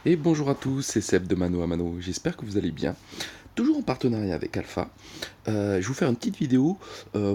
Et bonjour à tous, c'est Seb de Mano à Mano, j'espère que vous allez bien. Toujours en partenariat avec Alpha, je vais vous faire une petite vidéo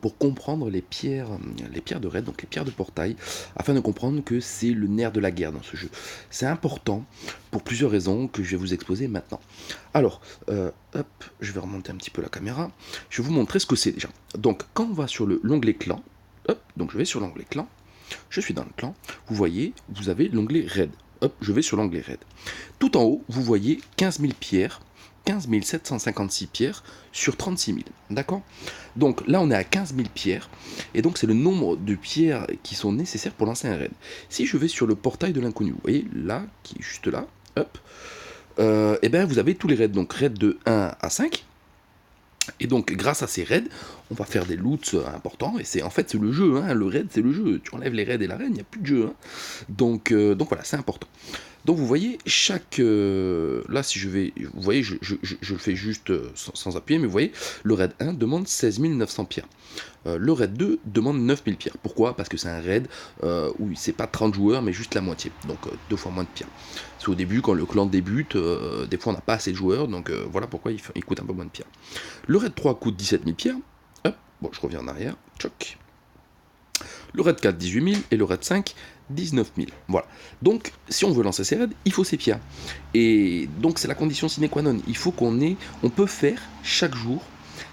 pour comprendre les pierres de raid, donc les pierres de portail, afin de comprendre que c'est le nerf de la guerre dans ce jeu. C'est important pour plusieurs raisons que je vais vous exposer maintenant. Alors, hop, je vais remonter un petit peu la caméra, je vais vous montrer ce que c'est déjà. Donc, quand on va sur l'onglet clan, hop, donc je vais sur l'onglet clan, je suis dans le clan, vous voyez, vous avez l'onglet raid. Hop, je vais sur l'onglet raid. Tout en haut, vous voyez 15 000 pierres, 15 756 pierres sur 36 000. D'accord? Donc là, on est à 15 000 pierres, et donc c'est le nombre de pierres qui sont nécessaires pour lancer un raid. Si je vais sur le portail de l'inconnu, vous voyez, là, qui est juste là, hop, et bien vous avez tous les raids, donc raid de 1 à 5. Et donc, grâce à ces raids, on va faire des loots importants. Et c'est en fait c'est le jeu, hein, le raid c'est le jeu. Tu enlèves les raids et la reine, il n'y a plus de jeu. Hein. Donc voilà, c'est important. Donc vous voyez, là, si je vais. Vous voyez, je le fais juste sans appuyer, mais vous voyez, le raid 1 demande 16 900 pierres. Le raid 2 demande 9000 pierres. Pourquoi? Parce que c'est un raid où c'est pas 30 joueurs, mais juste la moitié. Donc deux fois moins de pierres. C'est au début, quand le clan débute, des fois on n'a pas assez de joueurs, donc voilà pourquoi il coûte un peu moins de pierres. Le raid 3 coûte 17 000 pierres. Hop, bon, je reviens en arrière. Tchoc. Le raid 4, 18 000. Et le raid 5, 19 000. Voilà. Donc, si on veut lancer ces raids, il faut ces pierres. Et donc, c'est la condition sine qua non. Il faut on peut faire chaque jour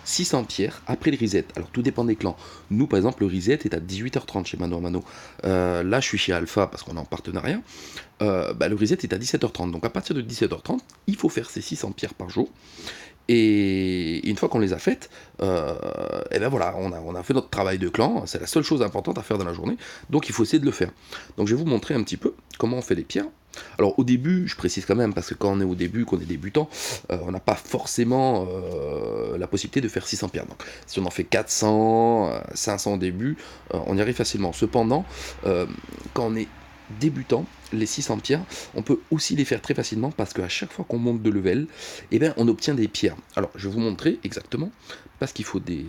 600 pierres après le reset. Alors, tout dépend des clans. Nous, par exemple, le reset est à 18h30 chez Mano à Mano. Là, je suis chez Alpha parce qu'on est en partenariat. Le reset est à 17h30. Donc, à partir de 17h30, il faut faire ces 600 pierres par jour. Et une fois qu'on les a faites, et ben voilà, on a fait notre travail de clan, c'est la seule chose importante à faire dans la journée, donc il faut essayer de le faire. Donc je vais vous montrer un petit peu comment on fait les pierres. Alors au début, je précise quand même, parce que quand on est au début, qu'on est débutant, on n'a pas forcément la possibilité de faire 600 pierres. Donc si on en fait 400, 500 au début, on y arrive facilement. Cependant, quand on est débutant, les 600 pierres, on peut aussi les faire très facilement parce qu'à chaque fois qu'on monte de level, eh bien, on obtient des pierres. Alors, je vais vous montrer exactement parce qu'il faut des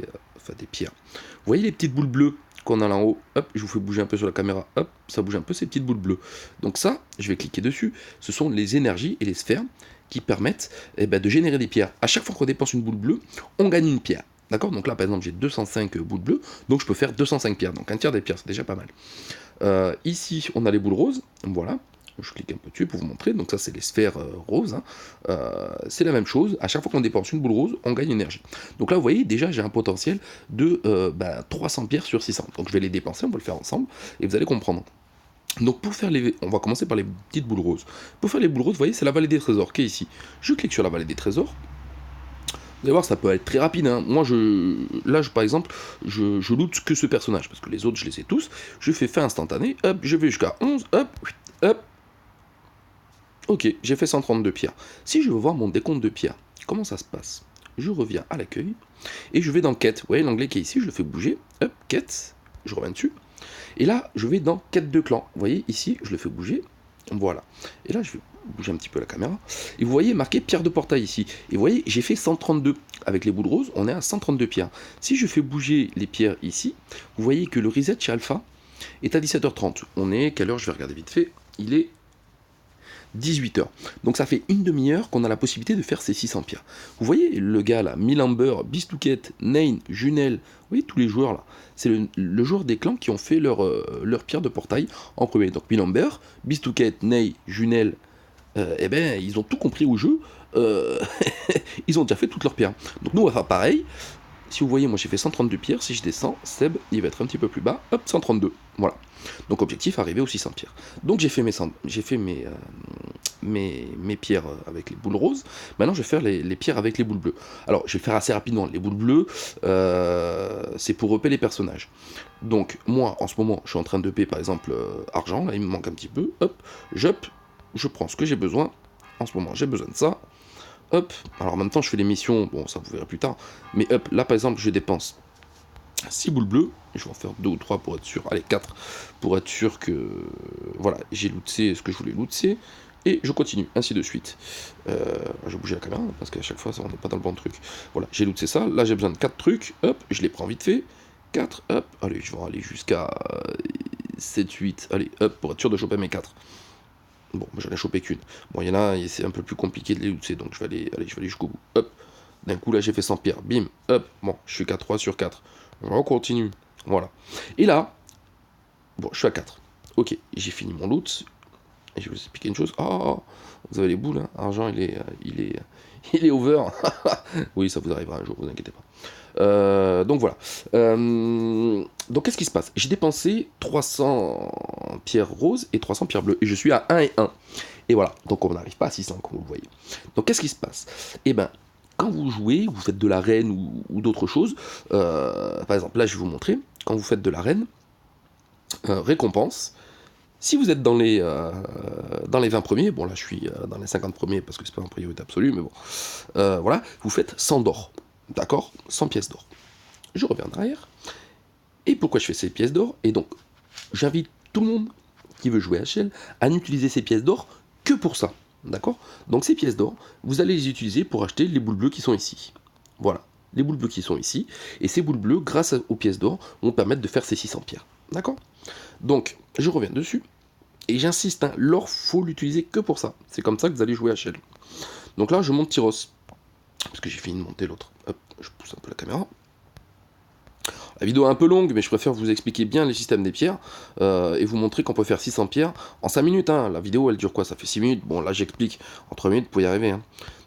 pierres. Vous voyez les petites boules bleues qu'on a là en haut? Hop, je vous fais bouger un peu sur la caméra. Hop, ça bouge un peu ces petites boules bleues. Donc ça, je vais cliquer dessus. Ce sont les énergies et les sphères qui permettent de générer des pierres. À chaque fois qu'on dépense une boule bleue, on gagne une pierre. D'accord? Donc là, par exemple, j'ai 205 boules bleues, donc je peux faire 205 pierres. Donc un tiers des pierres, c'est déjà pas mal. Ici, on a les boules roses, voilà. Je clique un peu dessus pour vous montrer. Donc ça, c'est les sphères roses. Hein. C'est la même chose. À chaque fois qu'on dépense une boule rose, on gagne énergie. Donc là, vous voyez, déjà, j'ai un potentiel de 300 pierres sur 600. Donc je vais les dépenser, on va le faire ensemble, et vous allez comprendre. Donc pour faire on va commencer par les petites boules roses. Pour faire les boules roses, vous voyez, c'est la vallée des trésors qui est ici. Je clique sur la vallée des trésors. Vous allez voir, ça peut être très rapide. Hein. Moi, par exemple, je loot que ce personnage, parce que les autres, je les ai tous. Je fais fin instantané, hop, je vais jusqu'à 11, hop, hop. Ok, j'ai fait 132 pierres. Si je veux voir mon décompte de pierres, comment ça se passe? Je reviens à l'accueil, et je vais dans quête. Vous voyez l'onglet qui est ici, je le fais bouger, hop, quête, je reviens dessus. Et là, je vais dans quête de clan. Vous voyez, ici, je le fais bouger, voilà. Et là, je vais bouger un petit peu la caméra. Et vous voyez marqué pierre de portail ici. Et vous voyez, j'ai fait 132. Avec les boules roses, on est à 132 pierres. Si je fais bouger les pierres ici, vous voyez que le reset chez Alpha est à 17h30. On est, quelle heure? Je vais regarder vite fait. Il est 18h. Donc ça fait une demi-heure qu'on a la possibilité de faire ces 600 pierres. Vous voyez le gars là, Milamber, Bistouquette, Nain, Junel, vous voyez tous les joueurs là. C'est le joueur des clans qui ont fait leur pierre de portail en premier. Donc Milamber, Bistouquette, Nain, Junel, ils ont tout compris au jeu. Euh, ils ont déjà fait toutes leurs pierres. Donc nous on va faire pareil. Si vous voyez, moi j'ai fait 132 pierres, si je descends, Seb, il va être un petit peu plus bas, hop, 132, voilà. Donc objectif, arriver aux 600 pierres. Donc j'ai fait mes pierres avec les boules roses, maintenant je vais faire les pierres avec les boules bleues. Alors je vais faire assez rapidement, les boules bleues, c'est pour repérer les personnages. Donc moi, en ce moment, je suis en train de payer par exemple argent, là il me manque un petit peu, hop, je prends ce que j'ai besoin, en ce moment j'ai besoin de ça, hop, alors en même temps je fais les missions, bon ça vous verrez plus tard, mais hop, là par exemple je dépense 6 boules bleues, je vais en faire 2 ou 3 pour être sûr, allez 4, pour être sûr que voilà, j'ai looté ce que je voulais looter, et je continue, ainsi de suite. Je vais bouger la caméra, parce qu'à chaque fois ça, on n'est pas dans le bon truc. Voilà, j'ai looté ça, là j'ai besoin de 4 trucs, hop, je les prends vite fait, 4, hop, allez, je vais aller jusqu'à 7, 8, allez, hop, pour être sûr de choper mes 4. Bon, j'en ai chopé qu'une. Bon, il y en a, et c'est un peu plus compliqué de les lootser, donc je vais aller jusqu'au bout. Hop. D'un coup, là, j'ai fait 100 pierres. Bim. Hop. Bon, je suis qu'à 3 sur 4. On continue. Voilà. Et là, bon, je suis à 4. Ok, j'ai fini mon loot. Et je vais vous expliquer une chose. Oh, vous avez les boules, hein. Argent, il est over. Oui, ça vous arrivera un jour, vous inquiétez pas. Donc voilà. Donc qu'est-ce qui se passe? J'ai dépensé 300 pierres roses et 300 pierres bleues. Et je suis à 1 et 1. Et voilà. Donc on n'arrive pas à 600, comme vous le voyez. Donc qu'est-ce qui se passe? Eh ben, quand vous jouez, vous faites de l'arène ou d'autres choses. Par exemple, là, je vais vous montrer. Quand vous faites de l'arène, récompense. Si vous êtes dans les 20 premiers, bon là je suis dans les 50 premiers parce que c'est pas en priorité absolue, mais bon, voilà, vous faites 100 d'or, d'accord? 100 pièces d'or. Je reviens en arrière, et pourquoi je fais ces pièces d'or? Et donc, j'invite tout le monde qui veut jouer à HL à n'utiliser ces pièces d'or que pour ça, d'accord? Donc ces pièces d'or, vous allez les utiliser pour acheter les boules bleues qui sont ici. Voilà, les boules bleues qui sont ici, et ces boules bleues, grâce aux pièces d'or, vont permettre de faire ces 600 pierres, d'accord? Donc, je reviens dessus, et j'insiste, hein, l'or, faut l'utiliser que pour ça. C'est comme ça que vous allez jouer à HL. Donc là, je monte Tyros, parce que j'ai fini de monter l'autre. Hop, je pousse un peu la caméra. La vidéo est un peu longue, mais je préfère vous expliquer bien les systèmes des pierres, et vous montrer qu'on peut faire 600 pierres en 5 minutes. Hein. La vidéo, elle dure quoi? Ça fait 6 minutes. Bon, là, j'explique. En 3 minutes, vous pouvez y arriver. Hein.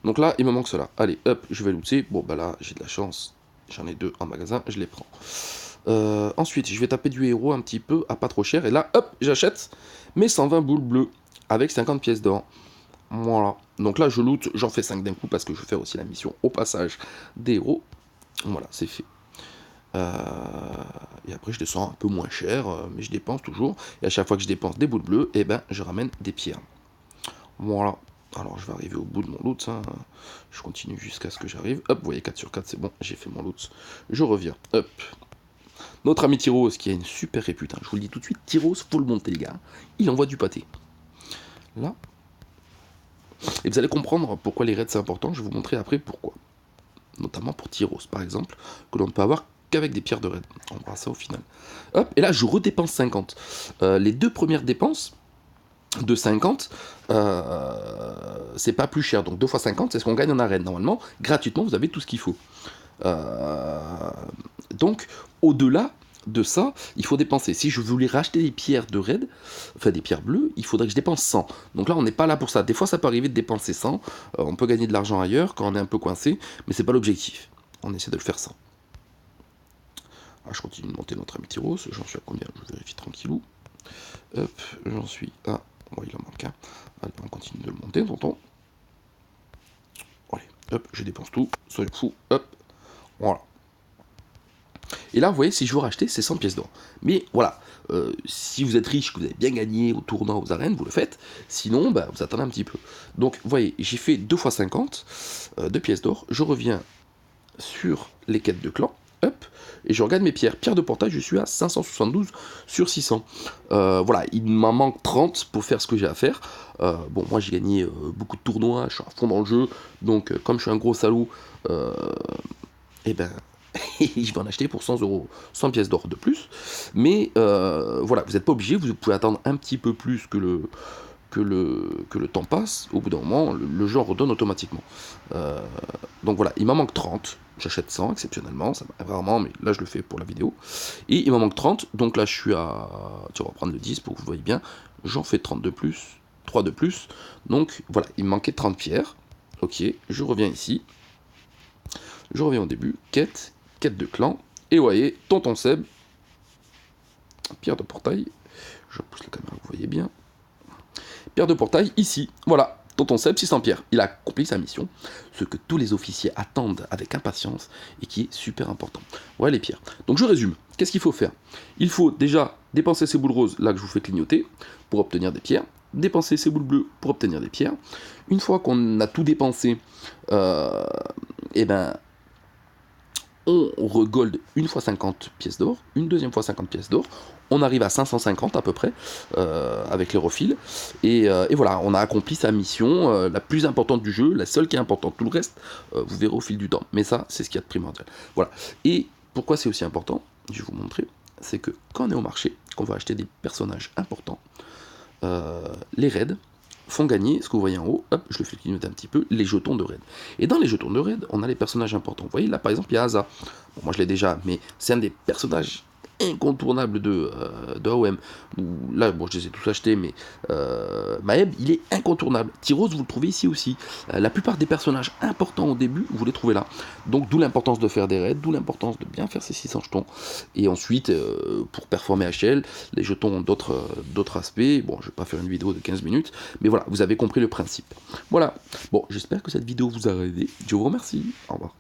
Donc là, il me manque cela. Allez, hop, je vais looter. Bon, bah là, j'ai de la chance. J'en ai 2 en magasin, je les prends. Ensuite, je vais taper du héros un petit peu à pas trop cher. Et là, hop, j'achète mes 120 boules bleues avec 50 pièces d'or. Voilà. Donc là, je loot, j'en fais 5 d'un coup parce que je vais faire aussi la mission au passage des héros. Voilà, c'est fait. Et après, je descends un peu moins cher, mais je dépense toujours. Et à chaque fois que je dépense des boules bleues, eh ben, je ramène des pierres. Voilà. Alors, je vais arriver au bout de mon loot. Hein. Je continue jusqu'à ce que j'arrive. Hop, vous voyez, 4 sur 4, c'est bon, j'ai fait mon loot. Je reviens. Hop. Notre ami Tyros, qui a une super répute, hein. Je vous le dis tout de suite, Tyros, faut le monter, les gars. Il envoie du pâté. Là. Et vous allez comprendre pourquoi les raids c'est important, je vais vous montrer après pourquoi. Notamment pour Tyros, par exemple, que l'on ne peut avoir qu'avec des pierres de raid. On verra ça au final. Hop, et là, je redépense 50. Les 2 premières dépenses de 50, c'est pas plus cher. Donc 2 fois 50, c'est ce qu'on gagne en arène. Normalement, gratuitement, vous avez tout ce qu'il faut. Donc, au-delà de ça, il faut dépenser. Si je voulais racheter des pierres de raid, enfin des pierres bleues, il faudrait que je dépense 100. Donc là, on n'est pas là pour ça. Des fois, ça peut arriver de dépenser 100. On peut gagner de l'argent ailleurs quand on est un peu coincé, mais c'est pas l'objectif. On essaie de le faire sans. Alors, je continue de monter notre ami Tyros. J'en suis à combien? Je vérifie tranquillou. Hop, j'en suis à... Bon, il en manque un. Allez, on continue de le monter, tonton. Allez, hop, je dépense tout. Soyez fous. Hop, voilà. Et là, vous voyez, si je veux racheter, c'est 100 pièces d'or. Mais voilà, si vous êtes riche, que vous avez bien gagné au tournoi, aux arènes, vous le faites. Sinon, bah, vous attendez un petit peu. Donc, vous voyez, j'ai fait 2 fois 50 de pièces d'or. Je reviens sur les quêtes de clan. Hop, et je regarde mes pierres. Pierres de portage, je suis à 572 sur 600. Voilà, il m'en manque 30 pour faire ce que j'ai à faire. Bon, moi j'ai gagné beaucoup de tournois, je suis à fond dans le jeu. Donc, comme je suis un gros salaud, et ben... je vais en acheter pour 100 euros, 100 pièces d'or de plus. Mais voilà, vous n'êtes pas obligé, vous pouvez attendre un petit peu plus que le temps passe. Au bout d'un moment, le jeu en redonne automatiquement. Donc voilà, il m'en manque 30. J'achète 100 exceptionnellement, ça m'arrive rarement, mais là je le fais pour la vidéo. Et il m'en manque 30, donc là je suis à... Tu vas reprendre le 10 pour que vous voyez bien. J'en fais 30 de plus, 3 de plus. Donc voilà, il me manquait 30 pierres. Ok, je reviens ici. Je reviens au début, quête de clan, et vous voyez, tonton Seb, pierre de portail, je pousse la caméra, vous voyez bien, pierre de portail, ici, voilà, tonton Seb, 600 pierres, il a accompli sa mission, ce que tous les officiers attendent avec impatience, et qui est super important. Voilà les pierres. Donc je résume, qu'est-ce qu'il faut faire? Il faut déjà dépenser ces boules roses, là que je vous fais clignoter, pour obtenir des pierres, dépenser ces boules bleues pour obtenir des pierres. Une fois qu'on a tout dépensé, et ben... on regold une fois 50 pièces d'or, une deuxième fois 50 pièces d'or, on arrive à 550 à peu près, avec les refils, et voilà, on a accompli sa mission, la plus importante du jeu, la seule qui est importante, tout le reste, vous verrez au fil du temps, mais ça, c'est ce qu'il y a de primordial. Voilà, et pourquoi c'est aussi important, je vais vous montrer, c'est que quand on est au marché, qu'on va acheter des personnages importants, les raids font gagner, ce que vous voyez en haut, hop, je le fais clignoter un petit peu, les jetons de raid. Et dans les jetons de raid, on a les personnages importants. Vous voyez, là, par exemple, il y a Asa. Bon, moi, je l'ai déjà, mais c'est un des personnages incontournables de AOM. Là, bon, je les ai tous achetés, mais Maeb, il est incontournable. Tyros, vous le trouvez ici aussi. La plupart des personnages importants au début, vous les trouvez là. Donc, d'où l'importance de faire des raids, d'où l'importance de bien faire ces 600 jetons. Et ensuite, pour performer HL, les jetons ont d'autres aspects. Bon, je vais pas faire une vidéo de 15 minutes, mais voilà, vous avez compris le principe. Voilà. Bon, j'espère que cette vidéo vous a aidé. Je vous remercie. Au revoir.